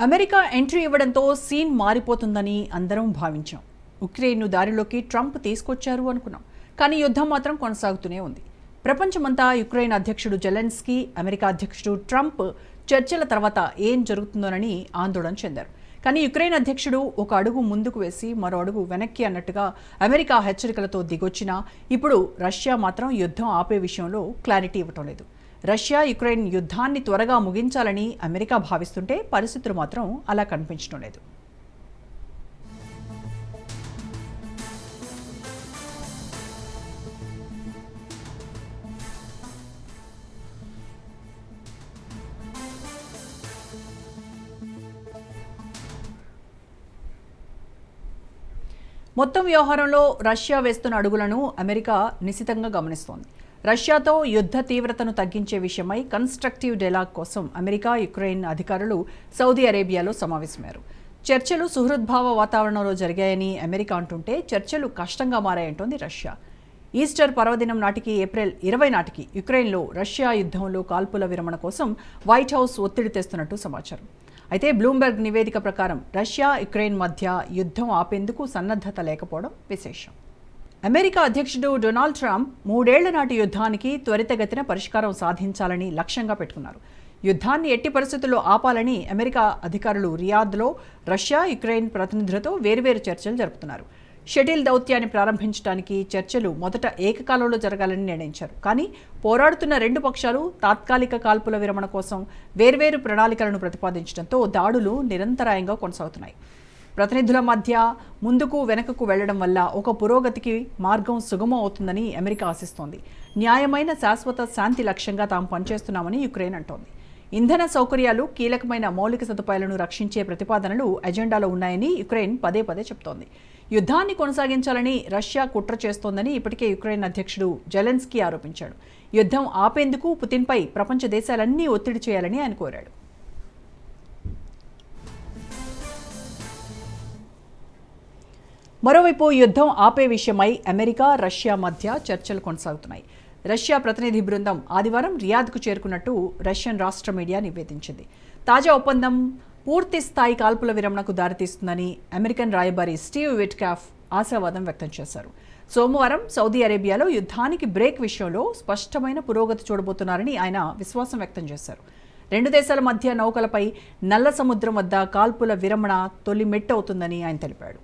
America entry ఇవ్వడంతో scene మారిపోతుందని అందరం భావించాం. ఉక్రెయిన్ను దారిలోకి ట్రంప్ తీసుకొచ్చారు అనుకున్నాం. కానీ యుద్ధం మాత్రం కొనసాగుతూనే ఉంది. ప్రపంచమంతా యుక్రెయిన్ అధ్యక్షుడు జెలెన్స్కీ, అమెరికా అధ్యక్షుడు ట్రంప్ చర్చల తర్వాత ఏం జరుగుతుందోనని ఆందోళన చెందారు. కానీ యుక్రెయిన్ అధ్యక్షుడు ఒక అడుగు ముందుకు వేసి మరో అడుగు వెనక్కి అన్నట్టుగా అమెరికా హెచ్చరికలతో దిగొచ్చినా ఇప్పుడు రష్యా మాత్రం యుద్ధం ఆపే విషయంలో క్లారిటీ ఇవ్వటం లేదు. రష్యా యుక్రెయిన్ యుద్ధాన్ని త్వరగా ముగించాలని అమెరికా భావిస్తుంటే పరిస్థితులు మాత్రం అలా కనిపించడం లేదు. మొత్తం వ్యవహారంలో రష్యా వేస్తున్న అడుగులను అమెరికా నిశితంగా గమనిస్తోంది. రష్యాతో యుద్ధ తీవ్రతను తగ్గించే విషయమై కన్స్ట్రక్టివ్ డైలాగ్ కోసం అమెరికా, యుక్రెయిన్ అధికారులు సౌదీ అరేబియాలో సమావేశమయ్యారు. చర్చలు సుహృద్భావ వాతావరణంలో జరిగాయని అమెరికా అంటుంటే చర్చలు కష్టంగా మారాయంటోంది రష్యా. ఈస్టర్ పర్వదినం నాటికి ఏప్రిల్ 20 నాటికి యుక్రెయిన్లో రష్యా యుద్ధంలో కాల్పుల విరమణ కోసం వైట్ హౌస్ ఒత్తిడి తెస్తున్నట్టు సమాచారం. అయితే బ్లూంబెర్గ్ నివేదిక ప్రకారం రష్యా, యుక్రెయిన్ మధ్య యుద్ధం ఆపేందుకు సన్నద్ధత లేకపోవడం విశేషం. అమెరికా అధ్యక్షుడు డొనాల్డ్ ట్రంప్ 3 ఏళ్ల నాటి యుద్ధానికి త్వరితగతిన పరిష్కారం సాధించాలని లక్ష్యంగా పెట్టుకున్నారు. యుద్ధాన్ని ఎట్టి పరిస్థితుల్లో ఆపాలని అమెరికా అధికారులు రియాద్లో రష్యా, యుక్రెయిన్ ప్రతినిధులతో వేర్వేరు చర్చలు జరుపుతున్నారు. షటిల్ దౌత్యాన్ని ప్రారంభించడానికి చర్చలు మొదట ఏకకాలంలో జరగాలని నిర్ణయించారు. కానీ పోరాడుతున్న 2 పక్షాలు తాత్కాలిక కాల్పుల విరమణ కోసం వేర్వేరు ప్రణాళికలను ప్రతిపాదించడంతో దాడులు నిరంతరాయంగా కొనసాగుతున్నాయి. ప్రతినిధుల మధ్య ముందుకు వెనకకు వెళ్లడం వల్ల ఒక పురోగతికి మార్గం సుగమం అవుతుందని అమెరికా ఆశిస్తోంది. న్యాయమైన శాశ్వత శాంతి లక్ష్యంగా తాము పనిచేస్తున్నామని యుక్రెయిన్ అంటోంది. ఇంధన సౌకర్యాలు, కీలకమైన మౌలిక సదుపాయాలను రక్షించే ప్రతిపాదనలు ఎజెండాలో ఉన్నాయని యుక్రెయిన్ పదే పదే చెబుతోంది. యుద్ధాన్ని కొనసాగించాలని రష్యా కుట్ర చేస్తోందని ఇప్పటికే యుక్రెయిన్ అధ్యక్షుడు జెలెన్స్కీ ఆరోపించాడు. యుద్ధం ఆపేందుకు పుతిన్పై ప్రపంచ దేశాలన్నీ ఒత్తిడి చేయాలని ఆయన కోరాడు. మరోవైపు యుద్ధం ఆపే విషయమై అమెరికా, రష్యా మధ్య చర్చలు కొనసాగుతున్నాయి. రష్యా ప్రతినిధి బృందం ఆదివారం రియాద్కు చేరుకున్నట్టు రష్యన్ రాష్ట్ర మీడియా నివేదించింది. తాజా ఒప్పందం పూర్తి స్థాయి కాల్పుల విరమణకు దారితీస్తుందని అమెరికన్ రాయబారి స్టీవ్ విట్కాఫ్ ఆశావాదం వ్యక్తం చేశారు. సోమవారం సౌదీ అరేబియాలో యుద్ధానికి బ్రేక్ విషయంలో స్పష్టమైన పురోగతి చూడబోతున్నారని ఆయన విశ్వాసం వ్యక్తం చేశారు. 2 దేశాల మధ్య నౌకలపై నల్ల సముద్రం వద్ద కాల్పుల విరమణ తొలి మెట్టు అవుతుందని ఆయన తెలిపాడు.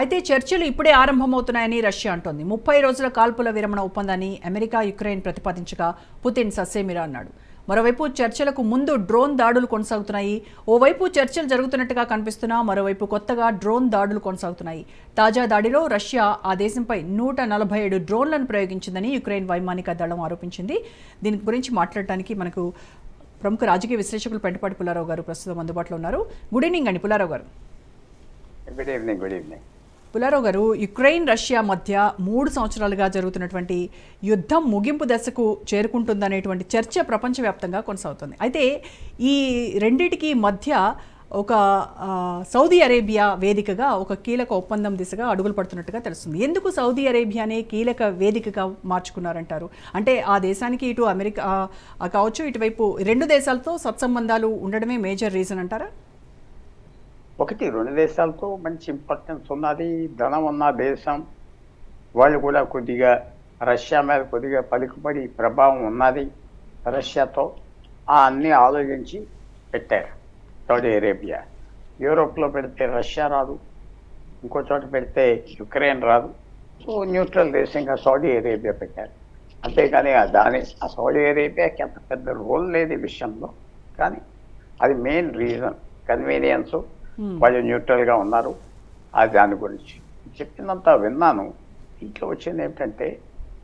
అయితే చర్చలు ఇప్పుడే ఆరంభమవుతున్నాయని రష్యా అంటోంది. 30 రోజుల కాల్పుల విరమణ ఒప్పందాన్ని అమెరికా, యుక్రెయిన్ ప్రతిపాదించగా పుతిన్ ససేమిరా అన్నాడు. మరోవైపు చర్చలకు ముందు డ్రోన్ దాడులు కొనసాగుతున్నాయి. ఓవైపు చర్చలు జరుగుతున్నట్టుగా కనిపిస్తున్నా మరోవైపు కొత్తగా డ్రోన్ దాడులు కొనసాగుతున్నాయి. తాజా దాడిలో రష్యా ఆ దేశంపై 147 డ్రోన్లను ప్రయోగించిందని యుక్రెయిన్ వైమానిక దళం ఆరోపించింది. దీని గురించి మాట్లాడటానికి మనకు ప్రముఖ రాజకీయ విశ్లేషకులు పెంటపాటి పుల్లారావు గారు ప్రస్తుతం అందుబాటులో ఉన్నారు. గుడ్ ఈవినింగ్ అండి పుల్లారావు గారు. Good evening. పుల్లారావు గారు, యుక్రెయిన్, రష్యా మధ్య 3 సంవత్సరాలుగా జరుగుతున్నటువంటి యుద్ధం ముగింపు దశకు చేరుకుంటుందనేటువంటి చర్చ ప్రపంచవ్యాప్తంగా కొనసాగుతుంది. అయితే ఈ రెండిటికి మధ్య ఒక సౌదీ అరేబియా వేదికగా ఒక కీలక ఒప్పందం దిశగా అడుగులు పడుతున్నట్టుగా తెలుస్తుంది. ఎందుకు సౌదీ అరేబియానే కీలక వేదికగా మార్చుకున్నారంటారు? అంటే ఆ దేశానికి ఇటు అమెరికా కావచ్చు, ఇటువైపు 2 దేశాలతో సత్సంబంధాలు ఉండడమే మేజర్ రీజన్ అంటారా? 2 దేశాలతో మంచి ఇంపార్టెన్స్ ఉన్నది, ధనం ఉన్న దేశం. వాళ్ళు కూడా కొద్దిగా రష్యా మీద కొద్దిగా పలుకుబడి ప్రభావం ఉన్నది. రష్యాతో అన్నీ ఆలోచించి పెట్టారు సౌదీ అరేబియా. యూరోప్లో పెడితే రష్యా రాదు, ఇంకో చోట పెడితే యుక్రెయిన్ రాదు. సో న్యూట్రల్ దేశంగా సౌదీ అరేబియా పెట్టారు. అంతేగాని ఆ సౌదీ అరేబియాకి అంత పెద్ద రోల్ లేదు ఈ విషయంలో. కానీ అది మెయిన్ రీజన్, కన్వీనియన్స్. వాళ్ళు న్యూట్రల్గా ఉన్నారు. దాని గురించి చెప్పినంత విన్నాను. ఇంట్లో వచ్చింది ఏమిటంటే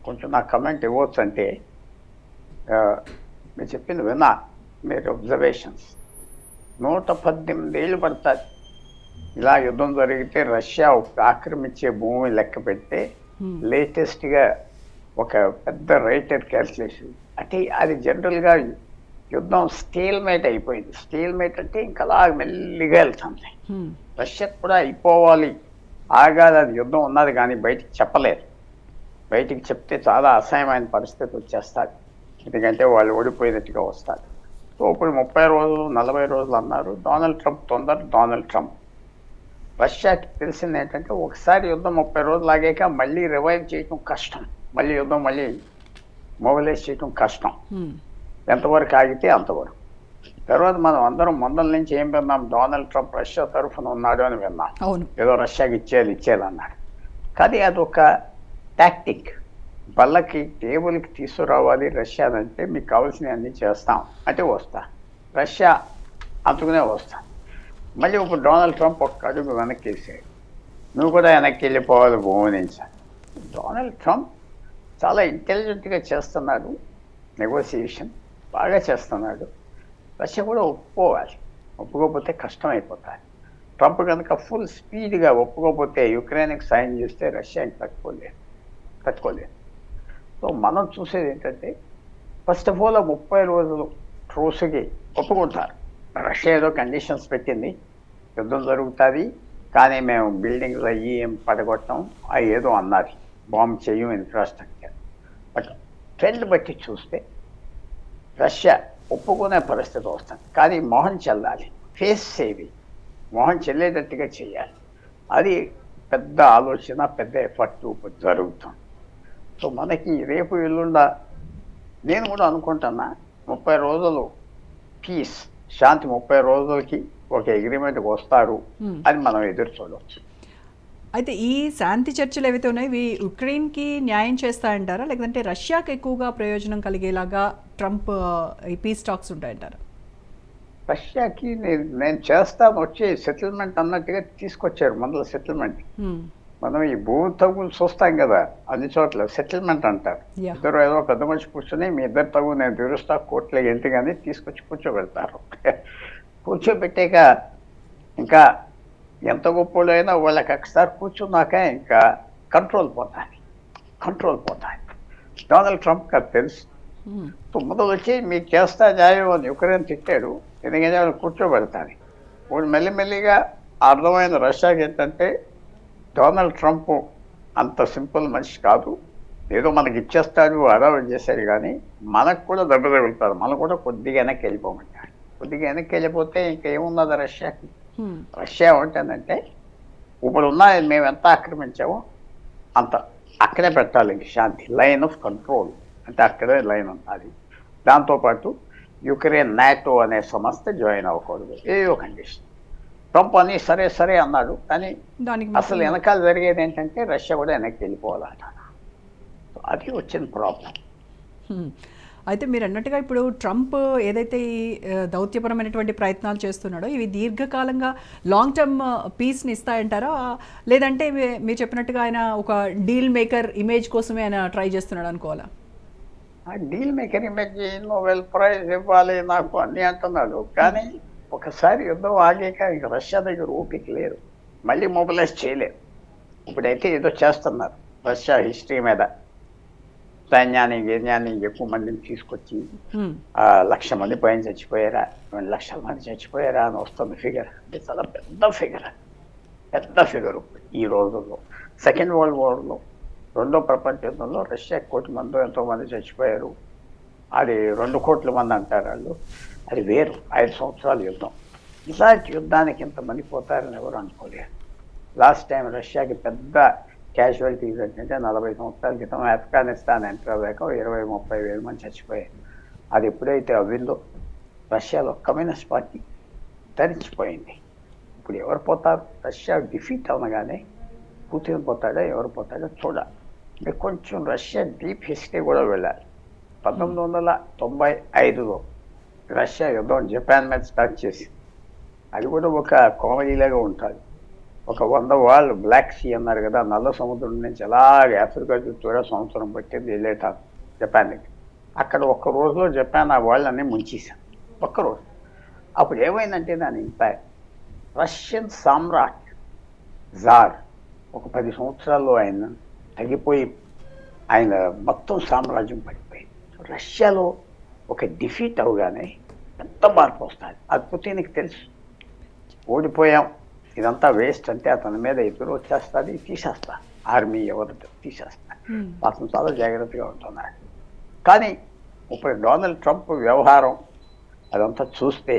కొంచెం నా కమెంట్ ఇవ్వచ్చు. అంటే మీరు చెప్పింది విన్నా, మీరు అబ్జర్వేషన్స్ 118 ఏళ్ళు పడుతుంది ఇలా యుద్ధం జరిగితే రష్యా ఆక్రమించే భూమి లెక్క పెడితే లేటెస్ట్గా ఒక పెద్ద రైటర్ క్యాల్కులేషన్ అంటే అది జనరల్గా యుద్ధం స్టీల్ మేట్ అయిపోయింది. స్టీల్ మేట్ అంటే ఇంకా అలా మెల్లిగా వెళ్తుంది. రష్యా కూడా అయిపోవాలి ఆగాలి, అది యుద్ధం ఉన్నది కానీ బయటికి చెప్పలేరు. బయటికి చెప్తే చాలా అసహ్యమైన పరిస్థితి వచ్చేస్తుంది, ఎందుకంటే వాళ్ళు ఓడిపోయినట్టుగా వస్తారు. సో ఇప్పుడు 30 రోజులు 40 రోజులు అన్నారు. డొనాల్డ్ ట్రంప్ రష్యాకి తెలిసింది ఏంటంటే ఒకసారి యుద్ధం 30 రోజులు ఆగాక మళ్ళీ రివైవ్ చేయటం కష్టం, మళ్ళీ యుద్ధం మళ్ళీ మొబిలైజ్ చేయటం కష్టం. ఎంతవరకు ఆగితే అంతవరకు. తర్వాత మనం అందరం ముందల నుంచి ఏం విన్నాం, డొనాల్డ్ ట్రంప్ రష్యా తరఫున ఉన్నాడు అని విన్నాం. ఏదో రష్యాకి ఇచ్చేది అన్నాడు. కానీ అదొక టాక్టిక్. బల్లకి టేబుల్కి తీసుకురావాలి రష్యా అంటే మీకు కావాల్సినవి అన్నీ చేస్తాం అంటే వస్తా, రష్యా అందుకునే వస్తా. మళ్ళీ ఇప్పుడు డొనాల్డ్ ట్రంప్ ఒక్క అడుగు వెనక్కి వేసాడు, నువ్వు కూడా వెనక్కి వెళ్ళిపోవాలి భూమించాను. డొనాల్డ్ ట్రంప్ చాలా ఇంటెలిజెంట్గా చేస్తున్నాడు, నెగోసియేషన్ బాగా చేస్తున్నాడు. రష్యా కూడా ఒప్పుకోకపోతే కష్టమైపోతాయి. ట్రంప్ కనుక ఫుల్ స్పీడ్గా ఒప్పుకోకపోతే యుక్రెయిన్కి సాయం చేస్తే రష్యాకి తట్టుకోలేదు. సో మనం చూసేది ఏంటంటే ఫస్ట్ ఆఫ్ ఆల్ 30 రోజులు ట్రూస్కి ఒప్పుకుంటారు. రష్యా ఏదో కండిషన్స్ పెట్టింది, యుద్ధం జరుగుతుంది కానీ మేము బిల్డింగ్స్ అయ్యి ఏం పడగొట్టం అవి ఏదో అన్నది, బాంబు చెయ్యం ఇన్ఫ్రాస్ట్రక్చర్. బట్ ట్రెండ్ బట్టి చూస్తే రష్యా ఒప్పుకునే పరిస్థితి వస్తుంది. కానీ మొహం చెల్లాలి, ఫేస్ సేవి మొహం చెల్లేటట్టుగా చేయాలి. అది పెద్ద ఆలోచన, పెద్ద ఎఫర్ట్ జరుగుతుంది. సో మనకి రేపు ఎల్లుండ నేను కూడా అనుకుంటున్నా 30 రోజులు పీస్, శాంతి 30 రోజులకి ఒక అగ్రిమెంట్కి వస్తారు అని మనం ఎదురు చూడవచ్చు. అయితే ఈ శాంతి చర్చలు ఏవైతే ఉన్నాయో ఇవి ఉక్రెయిన్కి న్యాయం చేస్తాయంటారా, లేదంటే రష్యాకి ఎక్కువగా ప్రయోజనం కలిగేలాగా ట్రంప్ ఈ పీస్ టాక్స్ ఉంటాయంటారా? రష్యాకి నేను చేస్తాను వచ్చే సెటిల్మెంట్ అన్నట్టుగా తీసుకొచ్చారు మొదలు సెటిల్మెంట్. మనం ఈ భూమి తగులు చూస్తాం కదా అన్ని చోట్ల సెటిల్మెంట్ అంటారు. ఇద్దరు ఏదో పెద్ద మనిషి కూర్చొని మీ ఇద్దరు తగు నేను తీరుస్తా కోర్టులోకి వెళ్తే కానీ తీసుకొచ్చి కూర్చోబెడతారు. కూర్చోబెట్టాక ఇంకా ఎంత గొప్పలైనా వాళ్ళకి ఒకసారి కూర్చున్నాక ఇంకా కంట్రోల్ పోతాయి. డొనాల్డ్ ట్రంప్ అది తెలుసు. మొదలు వచ్చి మీకు చేస్తా జాయో అని యుక్రెయిన్ తిట్టాడు, ఎందుకంటే వాళ్ళు కూర్చోబెడతాను. ఇప్పుడు మెల్లిమెల్లిగా అర్థమైన రష్యాకి ఏంటంటే డొనాల్డ్ ట్రంప్ అంత సింపుల్ మనిషి కాదు, ఏదో మనకి ఇచ్చేస్తాడు అడవాడు చేశాడు కానీ మనకు కూడా దెబ్బ తగులుతారు, మనం కూడా కొద్దిగా వెనక్కి వెళ్ళిపోమంటాడు. కొద్దిగా వెనక్కి వెళ్ళిపోతే ఇంకేమున్నది రష్యాకి. రష్యా ఏంటంటే ఇప్పుడు ఉన్న మేము ఎంత ఆక్రమించామో అంత అక్కడే పెట్టాలి ఇంక శాంతి, లైన్ ఆఫ్ కంట్రోల్ అంటే అక్కడే లైన్ ఉంటుంది. దాంతోపాటు యుక్రెయిన్ నాటో అనే సంస్థ జాయిన్ అవ్వకూడదు, ఏవో కండిషన్. ట్రంప్ అని సరే అన్నాడు కానీ అసలు వెనకాల జరిగేది ఏంటంటే రష్యా కూడా వెనక్కి వెళ్ళిపోవాలట. అది వచ్చిన ప్రాబ్లం. అయితే మీరు అన్నట్టుగా ఇప్పుడు ట్రంప్ ఏదైతే ఈ దౌత్యపరమైనటువంటి ప్రయత్నాలు చేస్తున్నాడో ఇవి దీర్ఘకాలంగా లాంగ్ టర్మ్ పీస్ని ఇస్తాయంటారా, లేదంటే మీరు చెప్పినట్టుగా ఆయన ఒక డీల్ మేకర్ ఇమేజ్ కోసమే ఆయన ట్రై చేస్తున్నాడు అనుకోవాలా? Deal maker image, Nobel prize ఇవ్వాలి నాకు అన్నీ అంటున్నాడు. కానీ ఒకసారి యుద్ధం ఆగాక ఇక రష్యా దగ్గర ఓపిక లేదు, మళ్ళీ మొబిలైజ్ చేయలేదు. ఇప్పుడైతే ఏదో చేస్తున్నారు రష్యా హిస్టరీ మీద, సైన్యాన్ని ఎక్కువ మందిని తీసుకొచ్చి 1,00,000 మంది పైన చచ్చిపోయారా, 2 లక్షల మంది చచ్చిపోయారా అని వస్తుంది ఫిగర్. అంటే చాలా పెద్ద ఫిగర్ ఈ రోజుల్లో. సెకండ్ వరల్డ్ వార్లో, రెండో ప్రపంచ యుద్ధంలో రష్యా 1 కోటి మంది ఎంతోమంది చచ్చిపోయారు. అది 2 కోట్ల మంది అంటారు వాళ్ళు. అది వేరు, 5 సంవత్సరాల యుద్ధం. ఇలాంటి యుద్ధానికి ఇంతమంది పోతారని ఎవరు అనుకోలేరు. లాస్ట్ టైం రష్యాకి పెద్ద క్యాజువాలిటీస్ ఏంటంటే 40 సంవత్సరాల క్రితం ఆఫ్ఘనిస్తాన్ ఎంటర్ అవ్వాక 20-30 వేల మంది చచ్చిపోయారు. అది ఎప్పుడైతే అవ్విందో రష్యాలో కమ్యూనిస్ట్ పార్టీ ధరించిపోయింది. ఇప్పుడు ఎవరు పోతారు? రష్యా డిఫీట్ అవనగానే పుతిన్ పోతాడా ఎవరు పోతాడో చూడాలి. మీరు కొంచెం రష్యా డీప్ హిస్టరీ కూడా వెళ్ళాలి. 1995లో రష్యా యుద్ధం జపాన్ మీద స్టార్ట్ చేసింది. అది కూడా ఒక కామెడీలాగా ఉంటుంది. ఒక 100 వాళ్ళు బ్లాక్ సీ అన్నారు కదా, నల్ల సముద్రం నుంచి అలాగే ఆఫ్రికా చుట్టూరా సంవత్సరం పట్టింది వెళ్ళేటారు జపాన్కి. అక్కడ ఒక్క రోజులో జపాన్ ఆ వాళ్ళని ముంచేశాను, ఒక్కరోజు. అప్పుడు ఏమైందంటే దాని ఇంపాక్ట్, రష్యన్ సామ్రాట్ జార్ ఒక 10 సంవత్సరాల్లో ఆయన తగ్గిపోయి ఆయన మొత్తం సామ్రాజ్యం పడిపోయింది. రష్యాలో ఒక డిఫీట్ అవగానే ఎంత మార్పు వస్తుంది. అది పుతిన్కి తెలుసు. ఓడిపోయాం, ఇదంతా వేస్ట్ అంటే అతని మీద ఎదురు వచ్చేస్తుంది, తీసేస్తా, ఆర్మీ ఎవరు తీసేస్తా. అతను చాలా జాగ్రత్తగా ఉంటున్నాడు. కానీ ఇప్పుడు డొనాల్డ్ ట్రంప్ వ్యవహారం అదంతా చూస్తే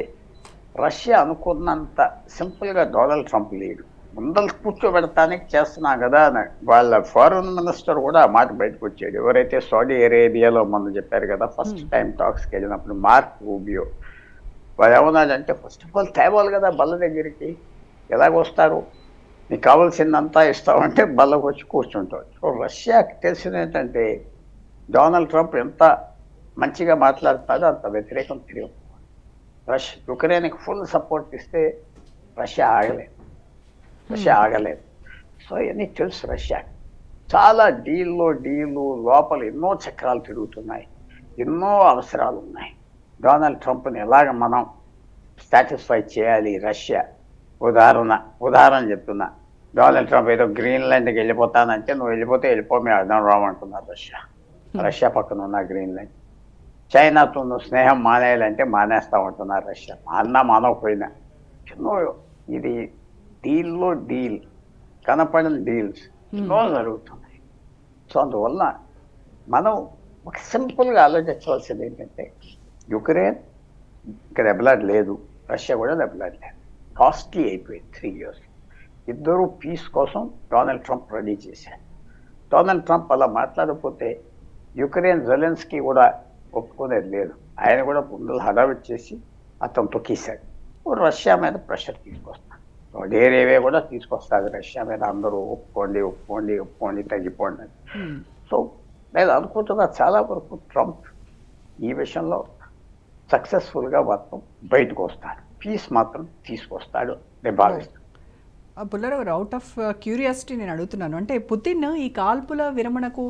రష్యా అనుకున్నంత సింపుల్గా డొనాల్డ్ ట్రంప్ లేడు. ముందలు కూర్చోబెడతానికి చేస్తున్నాం కదా అని వాళ్ళ ఫారెన్ మినిస్టర్ కూడా ఆ మాట బయటకు వచ్చాడు. ఎవరైతే సౌదీ అరేబియాలో మొన్న చెప్పారు కదా ఫస్ట్ టైం టాక్స్కి వెళ్ళినప్పుడు మార్క్ రూబియో, వాళ్ళు ఏమన్నాడంటే ఫస్ట్ ఆఫ్ ఆల్ తేవాలి కదా బల్ల దగ్గరికి, ఎలాగొస్తారు, నీకు కావాల్సిందంతా ఇస్తామంటే బల్లకు వచ్చి కూర్చుంటాడు. సో రష్యాకి తెలిసింది ఏంటంటే డొనాల్డ్ ట్రంప్ ఎంత మంచిగా మాట్లాడుతాడో అంత వ్యతిరేకం తిరిగి యుక్రెయిన్కి ఫుల్ సపోర్ట్ ఇస్తే రష్యా ఆగలేదు. సో ఇవన్నీ తెలుసు రష్యాకి. చాలా డీలు లోపల ఎన్నో చక్రాలు తిరుగుతున్నాయి, ఎన్నో అవసరాలు ఉన్నాయి. డొనాల్డ్ ట్రంప్ని ఎలాగ మనం సాటిస్ఫై చేయాలి రష్యా. ఉదాహరణ చెప్తున్నా, డొనాల్డ్ ట్రంప్ ఏదో గ్రీన్లాండ్కి వెళ్ళిపోతానంటే నువ్వు వెళ్ళిపో మేము అర్థం రామంటున్నారు రష్యా పక్కన ఉన్న గ్రీన్లాండ్. చైనాతో నువ్వు స్నేహం మానేయాలంటే మానేస్తా ఉంటున్నారు రష్యా. మానవపోయినా ఎన్నో ఇది డీల్ కనపడని డీల్స్ ఎన్నో జరుగుతున్నాయి. సో అందువల్ల మనం ఒక సింపుల్గా ఆలోచించవలసింది ఏంటంటే యుక్రెయిన్ ఇంకా దెబ్బలాడలేదు, రష్యా కూడా దెబ్బలాడలేదు. కాస్ట్లీ అయిపోయింది 3 years. ఇద్దరు పీస్ కోసం డొనాల్డ్ ట్రంప్ రెడీ చేశారు. డొనాల్డ్ ట్రంప్ అలా మాట్లాడకపోతే యుక్రెయిన్ జెలెన్స్కీ కూడా ఒప్పుకునేది లేదు. ఆయన కూడా ముందు హడావిడి చేసి అతను తొక్కేశాడు. రష్యా మీద ప్రెషర్ తీసుకొస్తాడు, సౌదీ అరేబియా కూడా తీసుకొస్తుంది రష్యా మీద, అందరూ ఒప్పుకోండి తగ్గిపోండి అని. సో నేను అనుకుంటున్నా చాలా వరకు ట్రంప్ ఈ విషయంలో సక్సెస్ఫుల్గా మొత్తం బయటకు వస్తాడు, పీస్ మాత్రం తీసుకొస్తాడు నేను భావిస్తాను. పుల్లారావు, అవుట్ ఆఫ్ క్యూరియాసిటీ నేను అడుగుతున్నాను, అంటే పుతిన్ ఈ కాల్పుల విరమణకు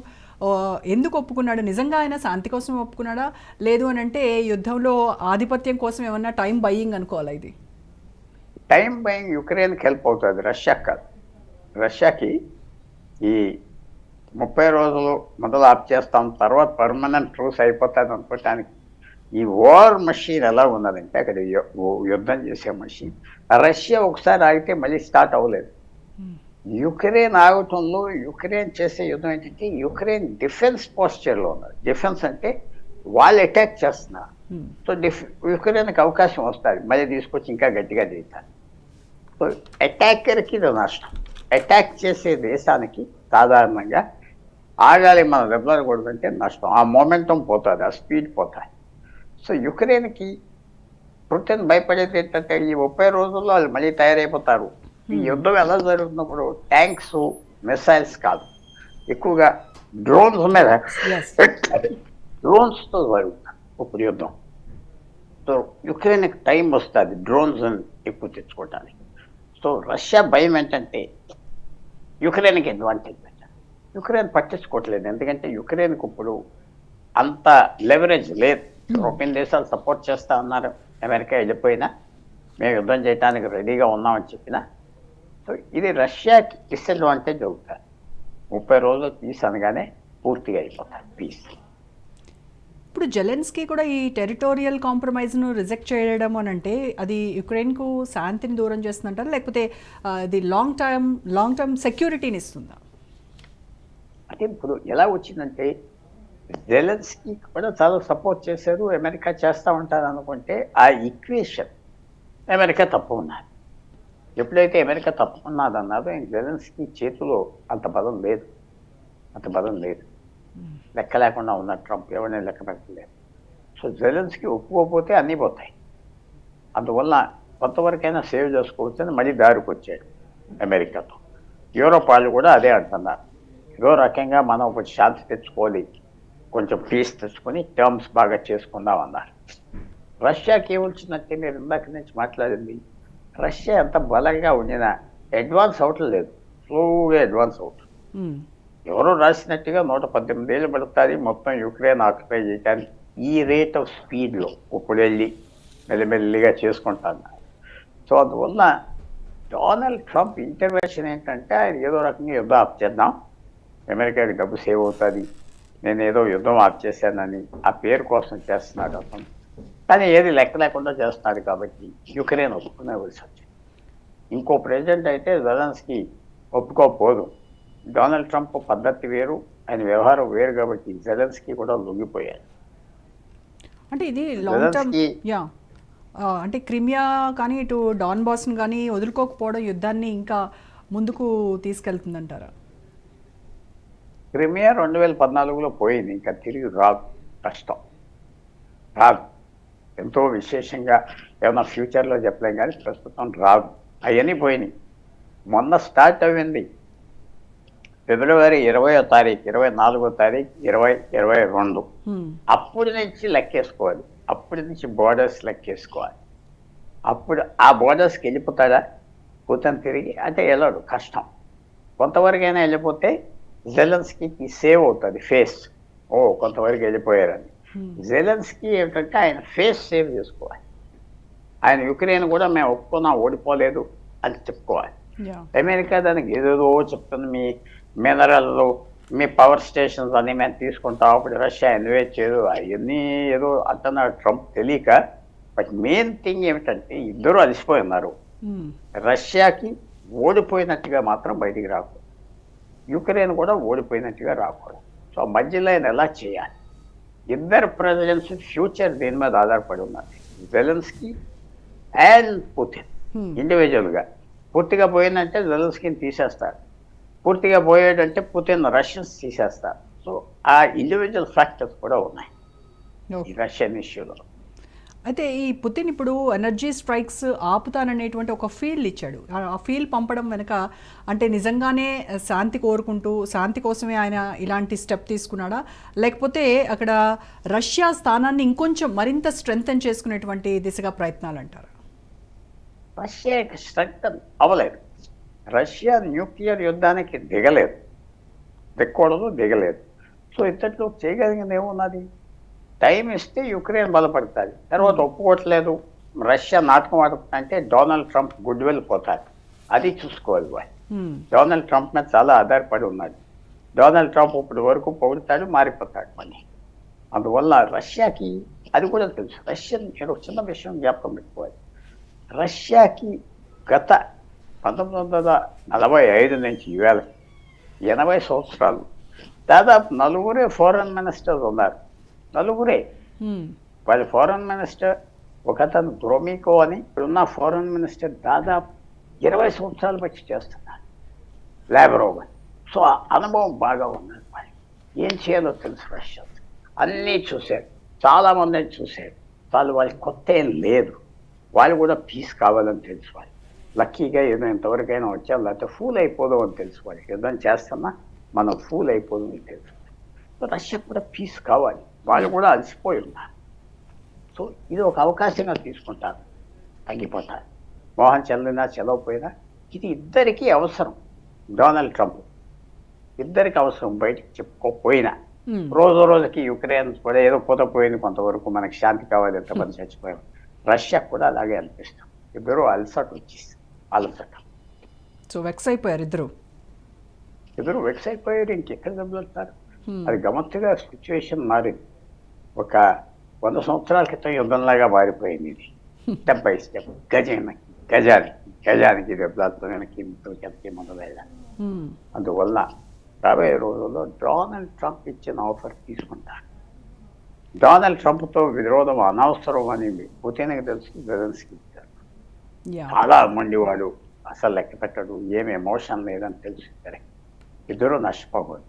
ఎందుకు ఒప్పుకున్నాడు? నిజంగా ఆయన శాంతి కోసం ఒప్పుకున్నాడా, లేదు అని అంటే యుద్ధంలో ఆధిపత్యం కోసం ఏమన్నా టైం బయింగ్ అనుకోవాలా? ఇది టైం బయింగ్ యుక్రెయిన్కి హెల్ప్ అవుతుంది, రష్యాకి కాదు. రష్యాకి ఈ 30 రోజులు మొదలు ఆప్ చేస్తాం, తర్వాత పర్మనెంట్ ట్రూస్ అయిపోతుంది అనుకోవటానికి ఈ వార్ మషీన్ ఎలా ఉన్నదంటే అక్కడ యుద్ధం చేసే మషీన్ రష్యా ఒకసారి ఆగితే మళ్ళీ స్టార్ట్ అవ్వలేదు. యుక్రెయిన్ ఆగటంలో యుక్రెయిన్ చేసే యుద్ధం ఏంటంటే యుక్రెయిన్ డిఫెన్స్ పోస్చర్లో ఉన్నది. డిఫెన్స్ అంటే వాళ్ళు అటాక్ చేస్తున్నారు. సో యుక్రెయిన్కి అవకాశం వస్తుంది, మళ్ళీ తీసుకొచ్చి ఇంకా గట్టిగా చేస్తారు. సో అటాకర్కి ఇది నష్టం. అటాక్ చేసే దేశానికి సాధారణంగా ఆగాలి, మనం దెబ్బలాడకూడదంటే నష్టం. ఆ మొమెంటం పోతుంది, ఆ స్పీడ్ పోతుంది. సో యుక్రెయిన్కి పుతిన్ భయపడేది ఏంటంటే ఈ 30 రోజుల్లో వాళ్ళు మళ్ళీ తయారైపోతారు. ఈ యుద్ధం ఎలా జరుగుతున్నప్పుడు ట్యాంక్స్ మిసైల్స్ కాదు, ఎక్కువగా డ్రోన్స్ మీద డ్రోన్స్తో జరుగుతుంది ఇప్పుడు యుద్ధం. సో యుక్రెయిన్కి టైం వస్తుంది డ్రోన్స్ ఎక్కువ తెచ్చుకోవటానికి. సో రష్యా భయం ఏంటంటే యుక్రెయిన్కి అడ్వాంటేజ్ పెట్టాలి. యుక్రెయిన్ పట్టించుకోవట్లేదు, ఎందుకంటే యుక్రెయిన్కి ఇప్పుడు అంత లెవరేజ్ లేదు. యూరోపియన్ దేశాలు సపోర్ట్ చేస్తూ ఉన్నారు, అమెరికా వెళ్ళిపోయినా మేము యుద్ధం చేయడానికి రెడీగా ఉన్నామని చెప్పినా. సో ఇది రష్యాకి డిసడ్వాంటేజ్ అవుతుంది. 30 రోజులు పీస్ అనగానే పూర్తిగా అయిపోతారు పీస్. ఇప్పుడు జెలెన్స్కీ కూడా ఈ టెరిటోరియల్ కాంప్రమైజ్ను రిజెక్ట్ చేయడం అని అంటే అది యుక్రెయిన్కు శాంతిని దూరం చేస్తుందంటారా, లేకపోతే ఇది లాంగ్ టర్మ్ సెక్యూరిటీని ఇస్తుందా? అంటే ఇప్పుడు ఎలా వచ్చిందంటే జెలెన్స్కీ కూడా చాలా సపోర్ట్ చేశారు, అమెరికా చేస్తూ ఉంటారు అనుకుంటే ఆ ఈక్వేషన్ అమెరికా తప్పు ఉన్నది. ఎప్పుడైతే అమెరికా తప్పుకున్నదన్నారో జెలెన్స్కీ చేతిలో అంత బలం లేదు. లెక్క లేకుండా ఉన్న ట్రంప్ ఎవరిని లెక్క పెట్టలేదు. సో జెలెన్స్కీ ఒప్పుకోకపోతే అన్నీ పోతాయి. అందువల్ల కొంతవరకైనా సేవ్ చేసుకోవచ్చని మళ్ళీ దారికి వచ్చాడు అమెరికాతో. యూరోప్ వాళ్ళు కూడా అదే అంటున్నారు, ఏదో రకంగా మనం కొంచెం శాంతి తెచ్చుకోవాలి, కొంచెం పీస్ తెచ్చుకొని టర్మ్స్ బాగా చేసుకుందాం అన్నారు. రష్యాకి ఏమొచ్చిందంటే మీరు ఇందాక నుంచి మాట్లాడింది, రష్యా ఎంత బలంగా ఉండినా అడ్వాన్స్ అవట్లేదు, స్లోగా అడ్వాన్స్ అవుతుంది. ఎవరో రాసినట్టుగా 118 ఏళ్ళు పడుతుంది మొత్తం యుక్రెయిన్ ఆక్యుపై చేయడానికి. ఈ రేట్ ఆఫ్ స్పీడ్లో ఇప్పుడు వెళ్ళి మెల్లిమెల్లిగా చేసుకుంటాను. సో అందువల్ల డొనాల్డ్ ట్రంప్ ఇంటర్వెన్షన్ ఏంటంటే ఆయన ఏదో రకంగా యుద్ధం ఆప్ చేద్దాం, అమెరికాకి డబ్బు సేవ్ అవుతుంది, నేను ఏదో యుద్ధం ఆప్ చేశానని ఆ పేరు కోసం చేస్తున్నాడు అతను. కానీ ఏది లెక్క లేకుండా చేస్తున్నాడు కాబట్టి యుక్రెయిన్ ఒప్పుకునేవలసి వచ్చింది. ఇంకో ప్రెసిడెంట్ అయితే జెలెన్స్కీ ఒప్పుకోకపోదు. డొనాల్డ్ ట్రంప్ పద్ధతి వేరు, ఆయన వ్యవహారం వేరు కాబట్టి జెలెన్స్కీ కూడా లొంగిపోయాడు. అంటే ఇది లాంగ్ టర్మ్. జెలెన్స్కీ యా, అంటే క్రిమియా కానీ ఇటు డాన్ బాస్ని కానీ వదులుకోకపోవడం యుద్ధాన్ని ఇంకా ముందుకు తీసుకెళ్తుందంటారా? క్రిమియా 2014లో పోయింది, ఇంకా తిరిగి రాదు, కష్టం, రాదు. ఎంతో విశేషంగా ఏమన్నా ఫ్యూచర్లో చెప్పలేం కానీ ప్రస్తుతం రాదు. అవన్నీ పోయినాయి. మొన్న స్టార్ట్ అయింది ఫిబ్రవరి 20వ తారీఖు, 24వ తారీఖు, 2022. అప్పటి నుంచి లెక్కేసుకోవాలి, అప్పటి నుంచి బోర్డర్స్ లెక్కేసుకోవాలి. అప్పుడు ఆ బోర్డర్స్కి వెళ్ళిపోతాడా పుతిన్ తిరిగి అంటే వెళ్ళడు, కష్టం. కొంతవరకైనా వెళ్ళిపోతే జెలెన్స్కీకి సేవ్ అవుతుంది ఫేస్. కొంతవరకు వెళ్ళిపోయారని. జెలెన్స్కీ ఏమిటంటే ఆయన ఫేస్ సేవ్ చేసుకోవాలి. ఆయన యుక్రెయిన్ కూడా మేము ఒప్పుకున్నా ఓడిపోలేదు అని చెప్పుకోవాలి. అమెరికా దానికి ఏదేదో చెప్తుంది, మీ మినరల్లు, మీ పవర్ స్టేషన్స్ అన్నీ మేము తీసుకుంటాం, అప్పుడు రష్యా ఇన్వైట్ చేయదు, అవన్నీ ఏదో అంటున్నాడు ట్రంప్ తెలియక. బట్ మెయిన్ థింగ్ ఏమిటంటే ఇద్దరు అలసిపోయి ఉన్నారు. రష్యాకి ఓడిపోయినట్టుగా మాత్రం బయటికి రాకూడదు, యుక్రెయిన్ కూడా ఓడిపోయినట్టుగా రాకూడదు. సో మధ్యలో ఆయన ఎలా చేయాలి? ఇద్దరు ప్రెసిడెంట్స్ ఫ్యూచర్ దీని మీద ఆధారపడి ఉన్నారు, జెలెన్స్కీ అండ్ పుతిన్. ఇండివిజువల్గా పూర్తిగా పోయిందంటే జెలెన్స్కీని తీసేస్తారు, పూర్తిగా పోయాడంటే పుతిన్ రష్యన్స్ తీసేస్తారు. సో ఆ ఇండివిజువల్ ఫ్యాక్టర్స్ కూడా ఉన్నాయి ఈ రష్యన్ ఇష్యూలో. అయితే ఈ పుతిన్ ఇప్పుడు ఎనర్జీ స్ట్రైక్స్ ఆపుతాననేటువంటి ఒక ఫీల్ ఇచ్చాడు. ఆ ఫీల్ పంపడం వెనుక అంటే నిజంగానే శాంతి కోరుకుంటూ శాంతి కోసమే ఆయన ఇలాంటి స్టెప్ తీసుకున్నాడా, లేకపోతే అక్కడ రష్యా స్థానాన్ని ఇంకొంచెం మరింత స్ట్రెంగ్తన్ చేసుకునేటువంటి దిశగా ప్రయత్నాలు అంటారా? రష్యా స్ట్రెంగ్తన్ అవ్వలేదు. రష్యా న్యూక్లియర్ యుద్ధానికి దిగలేదు. సో ఇంతట్లో చేయగలిగింది ఏమున్నది? టైం ఇస్తే యుక్రెయిన్ బలపడుతుంది. తర్వాత ఒప్పుకోవట్లేదు, రష్యా నాటకం ఆడుతుందంటే డొనాల్డ్ ట్రంప్ గుడ్ విల్ పోతారు, అది చూసుకోవాలి వాళ్ళు. డొనాల్డ్ ట్రంప్ మీద చాలా ఆధారపడి ఉన్నాడు. డొనాల్డ్ ట్రంప్ ఇప్పటి వరకు పొగుడుతాడు, మారిపోతాడు మళ్ళీ. అందువల్ల రష్యాకి అది కూడా తెలుసు. రష్యన్ ఒక చిన్న విషయం జ్ఞాపకం పెట్టుకోవాలి. రష్యాకి గత 1945 నుంచి ఇవాళ 80 సంవత్సరాలు దాదాపు నలుగురే ఫారెన్ మినిస్టర్స్ ఉన్నారు, నలుగురే. వాళ్ళ ఫారెన్ మినిస్టర్ ఒకతను ద్రోమికో అని, ఇప్పుడున్న ఫారెన్ మినిస్టర్ దాదాపు 20 సంవత్సరాలు బట్టి చేస్తున్నారు, లావ్రోవ్ అని. సో ఆ అనుభవం బాగా ఉన్నది. వాళ్ళు ఏం చేయాలో తెలుసు. రష్యా అన్నీ చూశారు, చాలామందిని చూశారు. వాళ్ళకి కొత్త ఏం లేదు, వాళ్ళు కూడా పీస్ కావాలని తెలుసు. వాళ్ళు లక్కీగా ఏదో ఇంతవరకైనా వచ్చాం, లేకపోతే ఫూల్ అయిపోదాం అని తెలుసు. వాళ్ళకి యుద్ధం చేస్తున్నా మనం ఫూల్ అయిపోదాం అని తెలుసు. సో రష్యా కూడా పీస్ కావాలి, వాళ్ళు కూడా అలసిపోయి ఉన్నారు. సో ఇది ఒక అవకాశంగా తీసుకుంటారు, తగ్గిపోతారు. మోహన్ చెల్లినా చెలవపోయినా ఇది ఇద్దరికీ అవసరం. డొనాల్డ్ ట్రంప్ ఇద్దరికి అవసరం, బయటికి చెప్పుకోకపోయినా. రోజుకి యుక్రెయిన్ కూడా ఏదో పోయింది, కొంతవరకు మనకి శాంతి కావాలి, ఎంతమంది చచ్చిపోయాం. రష్యా కూడా అలాగే అనిపిస్తాం, ఇద్దరు అలసట వచ్చేసి సో వెక్స్ అయిపోయారు ఇద్దరు వెక్స్ అయిపోయారు. ఇంకెక్కడ దెబ్బలుతారు? అది గమ్మత్తుగా సిచ్యువేషన్ మారింది. ఒక 100 సంవత్సరాల క్రితం యుద్ధంలాగా మారిపోయింది ఇది. స్టెప్ బై స్టెప్, గజానికి దెబ్బలాడుతూ వెనక్కి మొదలయ్యా. అందువల్ల రాబోయే రోజుల్లో డొనాల్డ్ ట్రంప్ ఇచ్చిన ఆఫర్ తీసుకుంటారు. డొనాల్డ్ ట్రంప్తో విరోధం అనవసరం అని పుతిన్కి తెలుసు, జెలెన్స్కీ ఇచ్చారు. చాలా మండివాడు, అసలు లెక్క పెట్టడు, ఏమి ఎమోషన్ లేదని తెలుసు. ఇద్దరు నష్టపోకూడదు.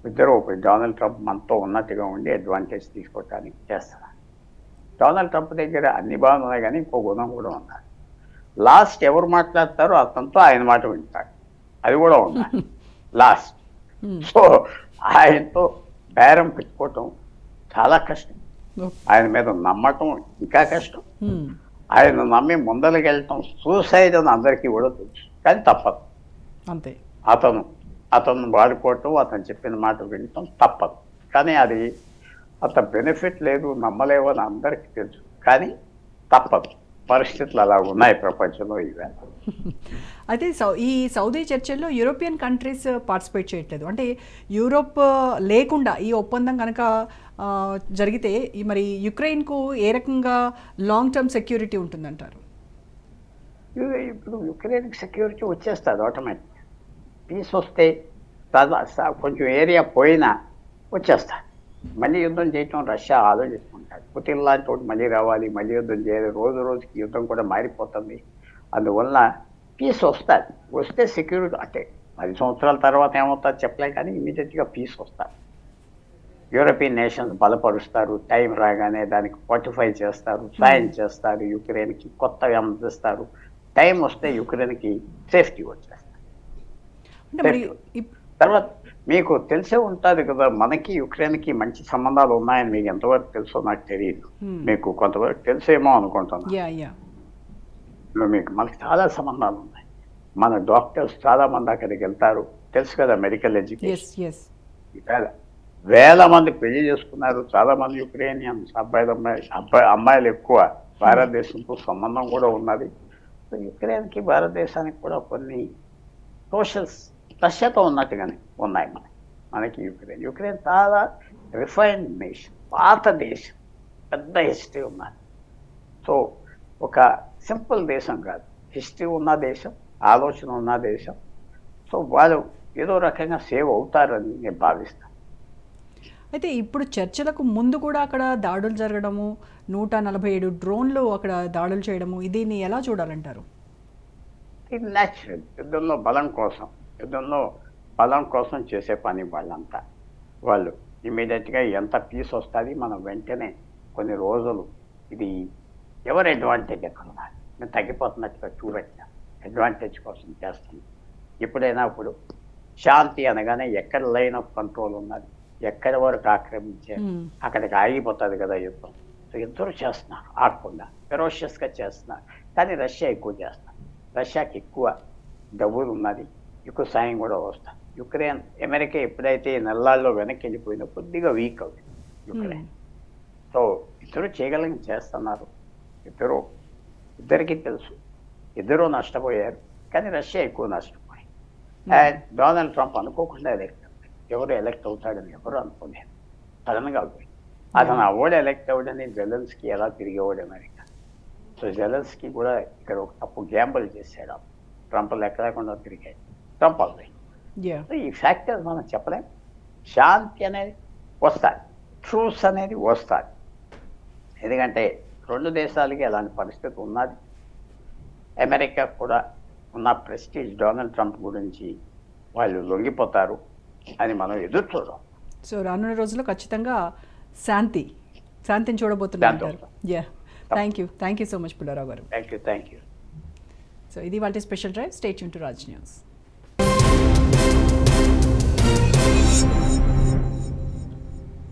ఇద్దరు డొనాల్డ్ ట్రంప్ మనతో ఉన్నట్టుగా ఉండి అడ్వాంటేజ్ తీసుకోవటానికి చేస్తారు. డొనాల్డ్ ట్రంప్ దగ్గర అన్ని బాగున్నాయి, కానీ ఇంకో గుణం కూడా ఉన్నారు. లాస్ట్ ఎవరు మాట్లాడతారో అతనితో ఆయన మాట వింటాడు, అది కూడా ఉండాలి లాస్ట్. సో ఆయనతో బేరం పెట్టుకోవటం చాలా కష్టం, ఆయన మీద నమ్మటం ఇంకా కష్టం. ఆయన నమ్మి ముందరికి వెళ్ళటం సూసైడ్ అని అందరికీ కూడా తెలుసు, కానీ తప్పదు. అంతే, అతను వాడుకోవటం, అతను చెప్పిన మాట వినటం తప్పదు. కానీ అది అంత బెనిఫిట్ లేదు, నమ్మలేవు అని అందరికీ తెలుసు, కానీ తప్పదు. పరిస్థితులు అలా ఉన్నాయి ప్రపంచంలో ఈవేళ. అయితే ఈ సౌదీ చర్చల్లో యూరోపియన్ కంట్రీస్ పార్టిసిపేట్ చేయట్లేదు. అంటే యూరోప్ లేకుండా ఈ ఒప్పందం కనుక జరిగితే మరి యుక్రెయిన్కు ఏ రకంగా లాంగ్ టర్మ్ సెక్యూరిటీ ఉంటుందంటారు? ఇప్పుడు యుక్రెయిన్కి సెక్యూరిటీ వచ్చేస్తుంది ఆటోమేటిక్. పీస్ వస్తే కొంచెం ఏరియా పోయినా వచ్చేస్తారు. మళ్ళీ యుద్ధం చేయటం రష్యా ఆలోచిస్తుంటాడు. పుతిన్ లాంటి వాడు మళ్ళీ రావాలి, మళ్ళీ యుద్ధం చేయాలి. రోజు రోజుకి యుద్ధం కూడా మారిపోతుంది. అందువల్ల పీస్ వస్తుంది. వస్తే సెక్యూరిటీ అంటే 10 సంవత్సరాల తర్వాత ఏమవుతుందో చెప్పలేం, కానీ ఇమీడియట్గా పీస్ వస్తుంది. European nations బలపరుస్తారు. టైం రాగానే దానికి ఫోర్టిఫై చేస్తారు, సాయం చేస్తారు, యుక్రెయిన్కి కొత్తగా అందిస్తారు. టైం వస్తే యుక్రెయిన్కి సేఫ్టీ వచ్చేస్తారు. అంటే మరి తర్వాత మీకు తెలిసే ఉంటుంది కదా, మనకి యుక్రెయిన్కి మంచి సంబంధాలు ఉన్నాయని మీకు ఎంతవరకు తెలుసో నాకు తెలియదు. మీకు కొంతవరకు తెలుసేమో అనుకుంటున్నాను. మనకి చాలా సంబంధాలు ఉన్నాయి. మన డాక్టర్స్ చాలా మంది అక్కడికి వెళ్తారు, తెలుసు కదా, మెడికల్ ఎడ్యుకేషన్. వేల మంది పెళ్లి చేసుకున్నారు. చాలా మంది యుక్రెయినియన్స్ అమ్మాయిలు ఎక్కువ. భారతదేశంతో సంబంధం కూడా ఉన్నది. యుక్రెయిన్కి భారతదేశానికి కూడా కొన్ని సోషల్స్ రష్యాతో ఉన్నట్టుగానే ఉన్నాయి. మనకి యుక్రెయిన్ చాలా రిఫైన్డ్ నేషన్, పాత దేశం, పెద్ద హిస్టరీ ఉన్నది. సో ఒక సింపుల్ దేశం కాదు, హిస్టరీ ఉన్న దేశం, ఆలోచన ఉన్న దేశం. సో వాళ్ళు ఏదో రకంగా సేవ్ అవుతారని నేను భావిస్తాను. అయితే ఇప్పుడు చర్చలకు ముందు కూడా అక్కడ దాడులు జరగడము, 147 డ్రోన్లు అక్కడ దాడులు చేయడము, దీన్ని ఎలా చూడాలంటారు? ఇది న్యాచురల్. యుద్ధంలో బలం కోసం చేసే పని వాళ్ళంతా. వాళ్ళు ఇమీడియట్గా ఎంత పీస్ వస్తుంది, మనం వెంటనే కొన్ని రోజులు ఇది ఎవరు అడ్వాంటేజ్ ఎక్కడ ఉన్నారు, నేను తగ్గిపోతున్నట్టుగా చూపెట్టినా అడ్వాంటేజ్ కోసం చేస్తున్నాను. ఎప్పుడైనా ఇప్పుడు శాంతి అనగానే ఎక్కడ లైన్ ఆఫ్ కంట్రోల్ ఉన్నది, ఎక్కడి వరకు ఆక్రమించారు, అక్కడికి ఆగిపోతుంది కదా యుద్ధం. సో ఇద్దరు చేస్తున్నారు, ఆగకుండా ఫెరోషియస్గా చేస్తున్నారు. కానీ రష్యా ఎక్కువ చేస్తున్నారు. రష్యాకి ఎక్కువ డబ్బులు ఉన్నది, ఎక్కువ సాయం కూడా వస్తుంది. యుక్రెయిన్ అమెరికా ఎప్పుడైతే నెలల్లో వెనక్కి వెళ్ళిపోయిందో కొద్దిగా వీక్ అవుతుంది యుక్రెయిన్. సో ఇద్దరు చేయగలిగి చేస్తున్నారు. ఇద్దరికి తెలుసు, ఇద్దరు నష్టపోయారు, కానీ రష్యా ఎక్కువ నష్టపోయింది. అండ్ డొనాల్డ్ ట్రంప్ అనుకోకుండా ఎవరు ఎలక్ట్ అవుతాడని ఎవరు అనుకోలేదు, సడన్గా అవుతుంది. అతను అవ్వడు ఎలక్ట్ అవ్వడని జెలెన్స్కీ ఎలా తిరిగేవాడు అమెరికా. సో జెలెన్స్కీ కూడా ఇక్కడ ఒక తప్పు గ్యాంబుల్ చేశాడు. ట్రంప్ లెక్క లేకుండా తిరిగాడు, ట్రంప్ అవుతాయి. ఈ ఫ్యాక్టర్ మనం చెప్పలేం. శాంతి అనేది వస్తుంది, ట్రూస్ అనేది వస్తుంది. ఎందుకంటే 2 దేశాలకి అలాంటి పరిస్థితి ఉన్నది. అమెరికా కూడా ఉన్న ప్రెస్టీజ్ డొనాల్డ్ ట్రంప్ గురించి వాళ్ళు లొంగిపోతారు అని మనం ఎదురు చూద్దాం. సో రానున్న రోజుల్లో ఖచ్చితంగా శాంతిని చూడబోతున్నాం. Thank you so much Pullarao గారు. Thank you. సో ఇది వాళ్ళ special drive. Stay tune to Raj news.